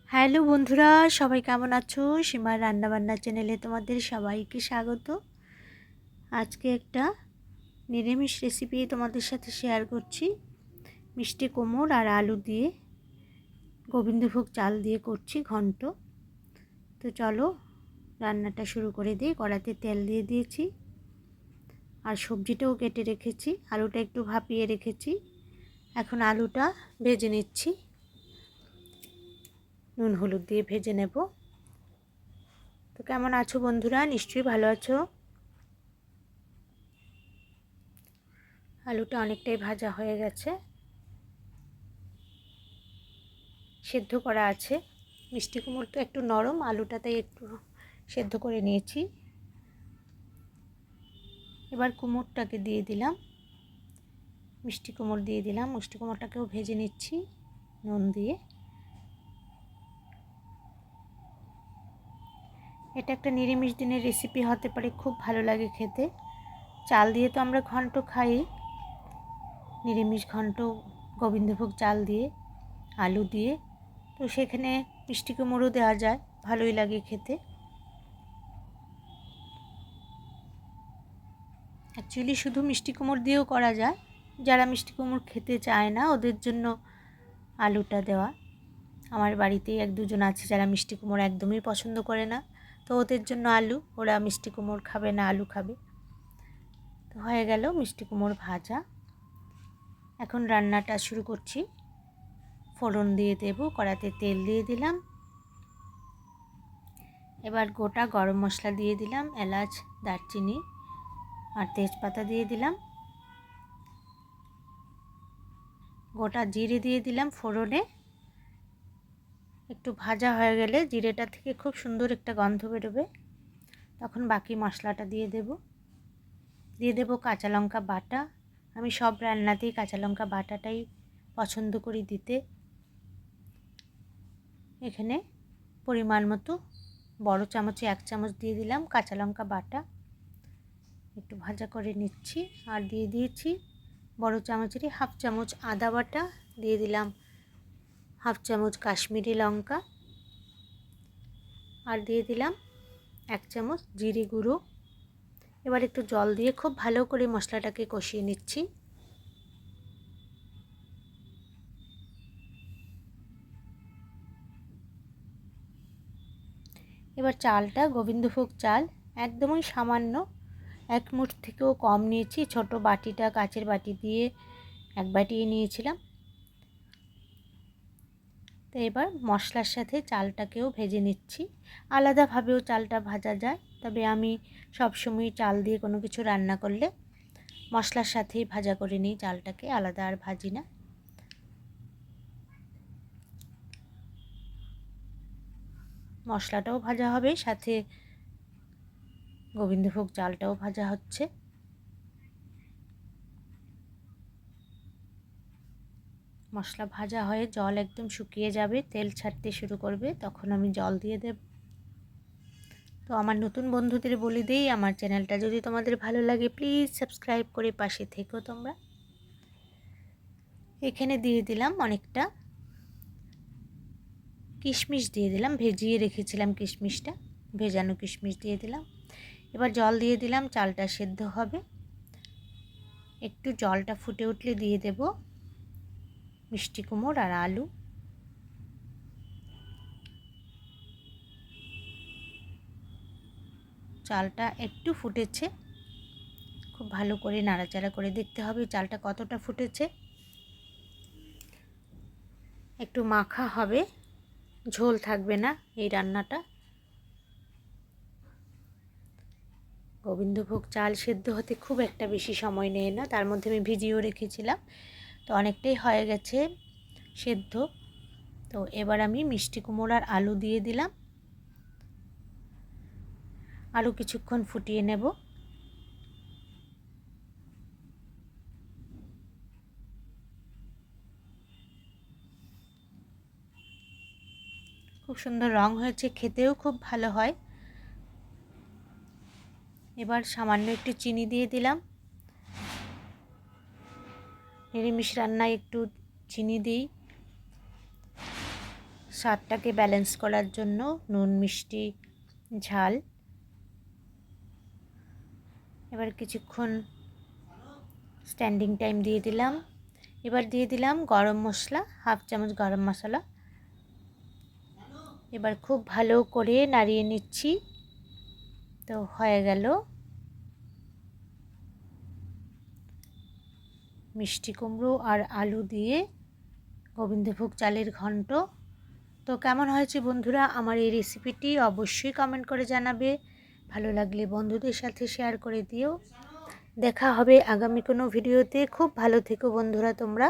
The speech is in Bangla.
হ্যালো বন্ধুরা, সবাই কেমন আছো? সীমার রান্নাবান্না চ্যানেলে তোমাদের সবাইকে স্বাগত। আজকে একটা নিরামিষ রেসিপি তোমাদের সাথে শেয়ার করছি। মিষ্টি কুমড় আর আলু দিয়ে গোবিন্দভোগ চাল দিয়ে করছি ঘন্ট। তো চলো রান্নাটা শুরু করে দিই। কড়াতে তেল দিয়ে দিয়েছি আর সবজিটাও কেটে রেখেছি, আলুটা একটু ভাপিয়ে রেখেছি। এখন আলুটা ভেজে নিচ্ছি, নুন হলুদ দিয়ে ভেজে নেব। তো কেমন আছো বন্ধুরা? নিশ্চয়ই ভালো আছো। আলুটা অনেকটাই ভাজা হয়ে গেছে, সেদ্ধ করা আছে। মিষ্টি কুমড় তো একটু নরম, আলুটাতে একটু সেদ্ধ করে নিয়েছি। এবার কুমড়টাকে দিয়ে দিলাম, মিষ্টি কুমড় দিয়ে দিলাম। মিষ্টি কুমড়টাকেও ভেজে নিচ্ছি নুন দিয়ে। এটা একটা নিরামিষ দিনের রেসিপি হতে পারে, খুব ভালো লাগে খেতে। চাল দিয়ে তো আমরা ঘন্ট খাই, নিরামিষ ঘন্ট গোবিন্দভোগ চাল দিয়ে আলু দিয়ে। তো সেখানে মিষ্টি কুমড়ও দেওয়া যায়, ভালোই লাগে খেতে। অ্যাকচুয়ালি শুধু মিষ্টি কুমড় দিয়েও করা যায়। যারা মিষ্টি কুমড় খেতে চায় না ওদের জন্য আলুটা দেওয়া। আমার বাড়িতেই এক দুজন আছে যারা মিষ্টি কুমড় একদমই পছন্দ করে না, তো ওদের জন্য আলু। ওরা মিষ্টি কুমড় খাবে না, আলু খাবে। তো হয়ে গেল মিষ্টি কুমড় ভাজা। এখন রান্নাটা শুরু করছি। ফোড়ন দিয়ে দেব, কড়াতে তেল দিয়ে দিলাম। এবার গোটা গরম মশলা দিয়ে দিলাম, এলাচ, দারচিনি আর তেজপাতা দিয়ে দিলাম। গোটা জিরে দিয়ে দিলাম ফোড়নে। একটু ভাজা হয়ে গেলে জিরেটা থেকে খুব সুন্দর একটা গন্ধ বেরোবে, তখন বাকি মশলাটা দিয়ে দেব কাঁচা লঙ্কা বাটা। আমি সব রান্নাতেই কাঁচা লঙ্কা বাটাটাই পছন্দ করি দিতে। এখানে পরিমাণ মতো বড় চামচে 1 চামচ দিয়ে দিলাম কাঁচা লঙ্কা বাটা। একটু ভাজা করে নিচ্ছি। আর দিয়ে দিয়েছি বড় চামচেরই 1/2 চামচ আদা বাটা, দিয়ে দিলাম 1/2 চামচ কাশ্মীরি লঙ্কা, আর দিয়ে দিলাম 1 চামচ জিরে গুঁড়ো। এবার একটু জল দিয়ে খুব ভালো করে মশলাটাকে কষিয়ে নিচ্ছি। এবার চালটা গোবিন্দভোগ চাল একদমই সামান্য 1 মুঠ থেকেও কম নিয়েছি। ছোট বাটিটা কাচের বাটি দিয়ে 1 বাটি নিয়েছিলাম। তো এবার মশলার সাথে চালটাকেও ভেজে নিচ্ছি। আলাদাভাবেও চালটা ভাজা যায়, তবে আমি সবসময় চাল দিয়ে কোনো কিছু রান্না করলে মশলার সাথেই ভাজা করে নিই চালটাকে, আলাদা আর ভাজি না। মশলাটাও ভাজা হবে, সাথে গোবিন্দভোগ চালটাও ভাজা হচ্ছে। মশলা ভাজা হয়ে জল একদম শুকিয়ে যাবে, তেল ছাড়তে শুরু করবে, তখন আমি জল দিয়ে দেব। তো আমার নতুন বন্ধুদের বলে দিই, আমার চ্যানেলটা যদি তোমাদের ভালো লাগে প্লিজ সাবস্ক্রাইব করে পাশে থেকো তোমরা। এখানে দিয়ে দিলাম অনেকটা কিশমিশ, দিয়ে দিলাম ভেজিয়ে রেখেছিলাম কিশমিশটা, ভেজানো কিশমিশ দিয়ে দিলাম। এবার জল দিয়ে দিলাম, চালটা সেদ্ধ হবে। একটু জলটা ফুটে উঠলে দিয়ে দেব মিষ্টি কুমড় আর আলু। চালটা একটু ফুটেছে, খুব ভালো করে নাড়াচাড়া করে দেখতে হবে চালটা কতটা ফুটেছে। একটু মাখা হবে, ঝোল থাকবে না এই রান্নাটা। গোবিন্দভোগ চাল সেদ্ধ হতে খুব একটা বেশি সময় নেয় না, তার মধ্যে আমি ভিজিয়েও রেখেছিলাম, তো অনেকটাই হয়ে গেছে সেদ্ধ। তো এবার আমি মিষ্টি কুমড় আর আলু দিয়ে দিলাম। আরও কিছুক্ষণ ফুটিয়ে নেব। খুব সুন্দর রং হয়েছে, খেতেও খুব ভালো হয়। এবার সামান্য একটু চিনি দিয়ে দিলাম। নিরামিষ রান্নায় একটু চিনি দিই, স্বাদটাকে ব্যালেন্স করার জন্য নুন মিষ্টি ঝাল। এবার কিছুক্ষণ স্ট্যান্ডিং টাইম দিয়ে দিলাম। এবার দিয়ে দিলাম গরম মশলা, 1/2 চামচ গরম মশলা। এবার খুব ভালো করে নাড়িয়ে নিচ্ছি। তো হয়ে গেল মিষ্টি কুমড়ো আর আলু দিয়ে গোবিন্দভোগ চালের ঘন্ট। তো কেমন হয়েছে বন্ধুরা আমার এই রেসিপিটি অবশ্যই কমেন্ট করে জানাবে। ভালো লাগলে বন্ধুদের সাথে শেয়ার করে দিও। দেখা হবে আগামী কোনো ভিডিওতে। খুব ভালো থেকো বন্ধুরা তোমরা।